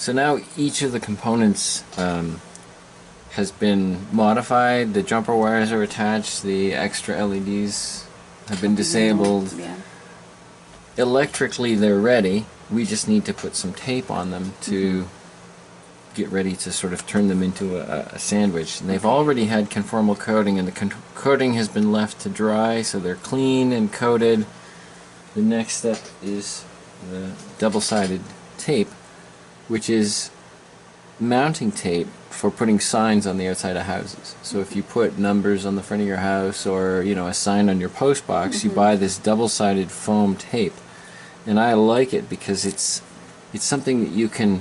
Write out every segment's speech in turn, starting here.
So now each of the components has been modified. The jumper wires are attached. The extra LEDs have been disabled. Yeah. Electrically, they're ready. We just need to put some tape on them to get ready to sort of turn them into a sandwich. And they've already had conformal coating, and the coating has been left to dry, so they're clean and coated. The next step is the double-sided tape, which is mounting tape for putting signs on the outside of houses. So if you put numbers on the front of your house, or a sign on your post box, you buy this double-sided foam tape. And I like it because it's something that you can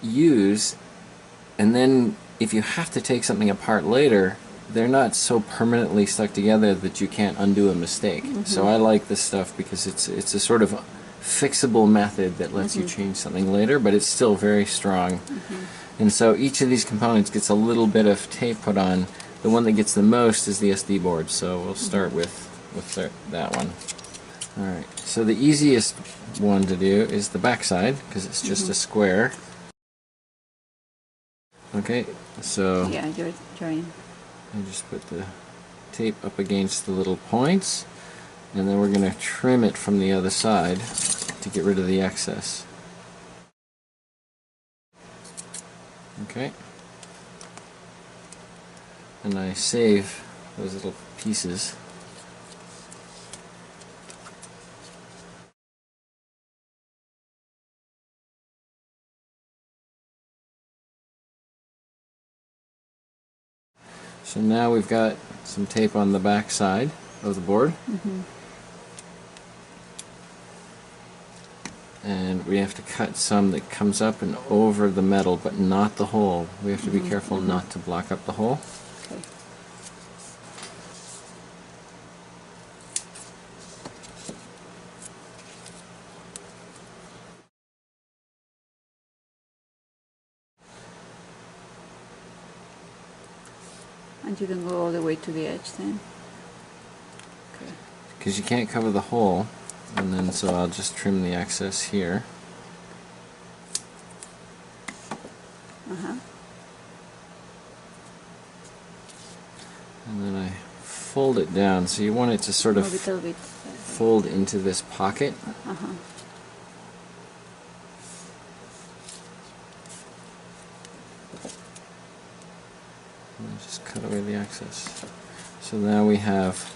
use, and then if you have to take something apart later, they're not so permanently stuck together that you can't undo a mistake. So I like this stuff because it's a sort of fixable method that lets you change something later, but it's still very strong. And so each of these components gets a little bit of tape put on. The one that gets the most is the SD board, so we'll start with that one. Alright, so the easiest one to do is the back side, because it's just a square. Okay, so Yeah, you're trying. I just put the tape up against the little points, and then we're going to trim it from the other side to get rid of the excess. Okay, and I save those little pieces. So now we've got some tape on the back side of the board. And we have to cut some that comes up and over the metal, but not the hole. We have to be careful not to block up the hole. Okay. And you can go all the way to the edge then? Okay. Because you can't cover the hole, and then so I'll just trim the excess here. And then I fold it down, so you want it to sort of A little bit. fold into this pocket. And just cut away the excess. So now we have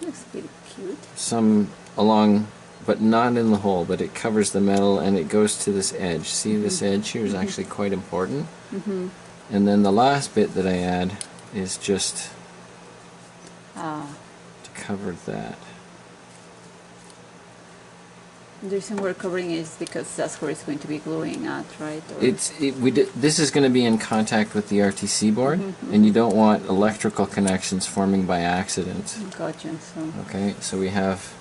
Looks pretty cute. some along, but not in the hole, but it covers the metal and it goes to this edge. See, this edge here is actually quite important. And then the last bit that I add is just to cover that. The reason we're covering it is because that's where it's going to be gluing at, right? Or This is going to be in contact with the RTC board, and you don't want electrical connections forming by accident. Gotcha. So. Okay, so we have.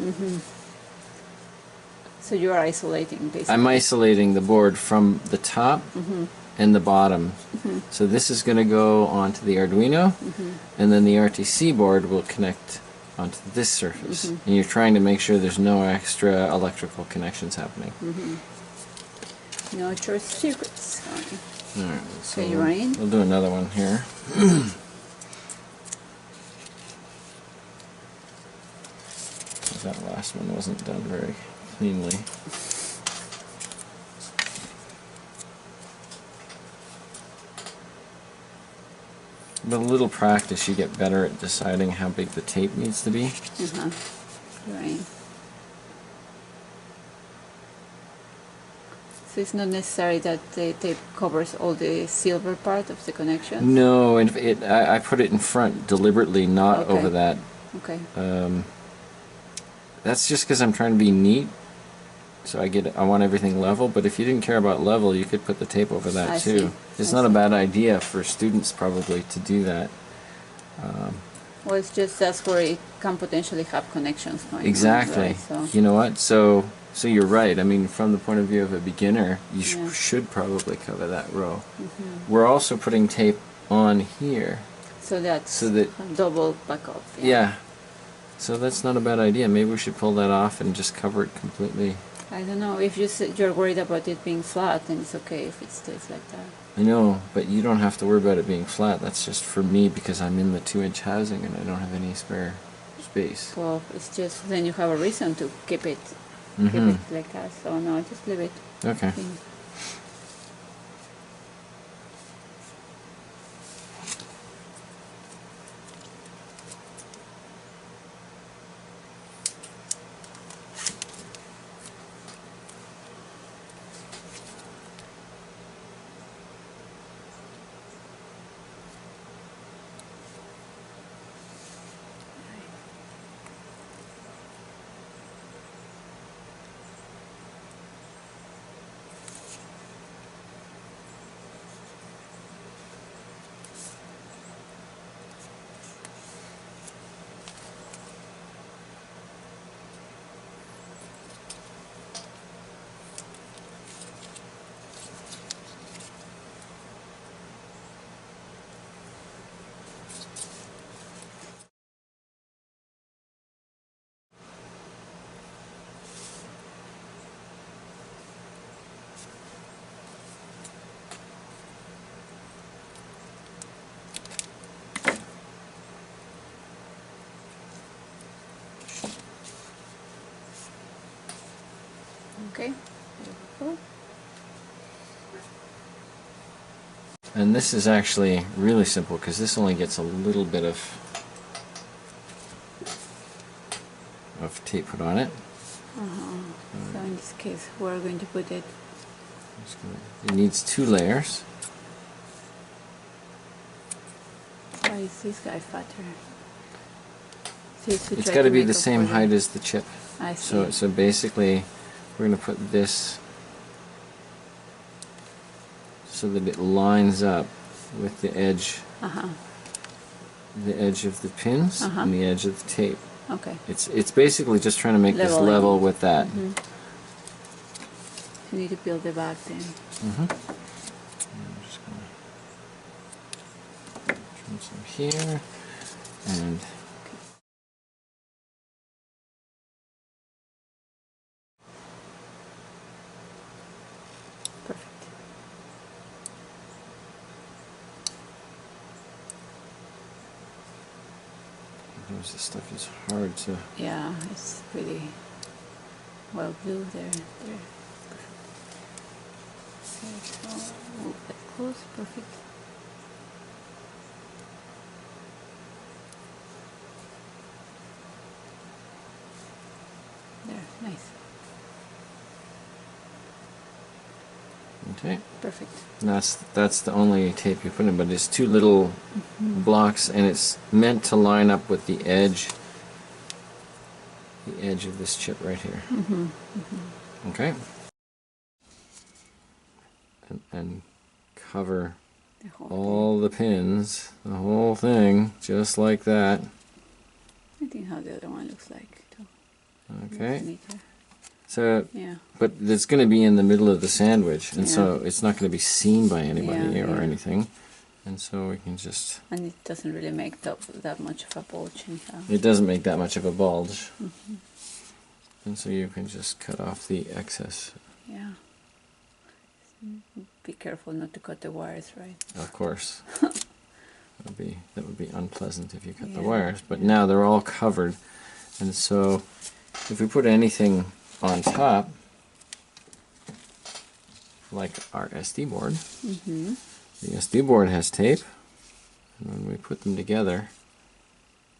So you are isolating basically. I'm isolating the board from the top and the bottom. So this is going to go onto the Arduino, and then the RTC board will connect onto this surface. And you're trying to make sure there's no extra electrical connections happening. No short circuits. Alright, so Okay, Ryan? we'll do another one here. That last one wasn't done very cleanly. With a little practice, you get better at deciding how big the tape needs to be. Right. So it's not necessary that the tape covers all the silver part of the connection? No, and I put it in front deliberately, not Okay. over that. Okay. That's just because I'm trying to be neat. So I want everything level, but if you didn't care about level, you could put the tape over that I too. see. It's I not a see. bad idea for students probably to do that. Well, it's just that's where it can potentially have connections going Exactly. on, right? So, You know what? So you're right. I mean, from the point of view of a beginner, you Yeah. should probably cover that row. We're also putting tape on here. so that's So that- double backup. Yeah. So that's not a bad idea. Maybe we should pull that off and just cover it completely. I don't know. If you're worried about it being flat, then it's okay if it stays like that. I know, but you don't have to worry about it being flat. That's just for me because I'm in the 2-inch housing and I don't have any spare space. Well, it's just then you have a reason to keep it like that. So no, just leave it. Okay. Okay. There we go. And this is actually really simple because this only gets a little bit of tape put on it. So in this case, we're going to put it. It needs 2 layers. Why is this guy fatter? So It's got to be the same height as the chip. I see. So basically, we're going to put this so that it lines up with the edge, the edge of the pins and the edge of the tape. Okay. It's basically just trying to make this Leveling. level with that. You need to peel the back then. I'm just going to trim some here and Perfect. sometimes this stuff is hard to. Yeah, it's pretty well glued there. There. Perfect. Okay, so move that close. Perfect. There, nice. Okay. Perfect. And that's the only tape you put in, but it's 2 little blocks, and it's meant to line up with the edge of this chip right here. Okay. And cover The whole all the pins, the whole thing, just like that. thing. I think how the other one looks like too. Okay. It's neater. So, Yeah. but it's going to be in the middle of the sandwich, and Yeah. so it's not going to be seen by anybody Yeah, or yeah. anything. And so we can just. And it doesn't really make that much of a bulge anyhow. It doesn't make that much of a bulge. And so you can just cut off the excess. Yeah. Be careful not to cut the wires, right? Of course. that would be unpleasant if you cut the Yeah, wires. But now they're all covered. And so if we put anything on top, like our SD board, the SD board has tape. And when we put them together,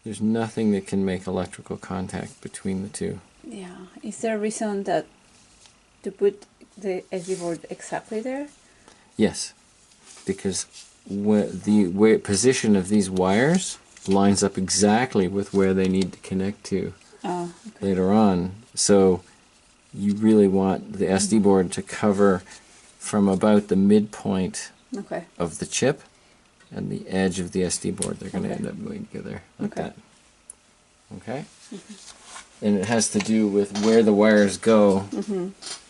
there's nothing that can make electrical contact between the two. Yeah. Is there a reason that to put the SD board exactly there? Yes, because the position of these wires lines up exactly with where they need to connect to later on. So you really want the SD board to cover from about the midpoint Okay. of the chip and the edge of the SD board. They're going to Okay. end up going together like Okay. that. Okay? And it has to do with where the wires go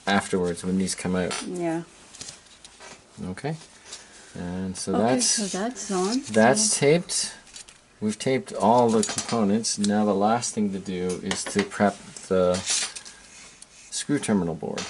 afterwards when these come out. Yeah. Okay? And so Okay, so that's on. that's taped. We've taped all the components. Now the last thing to do is to prep the screw terminal board.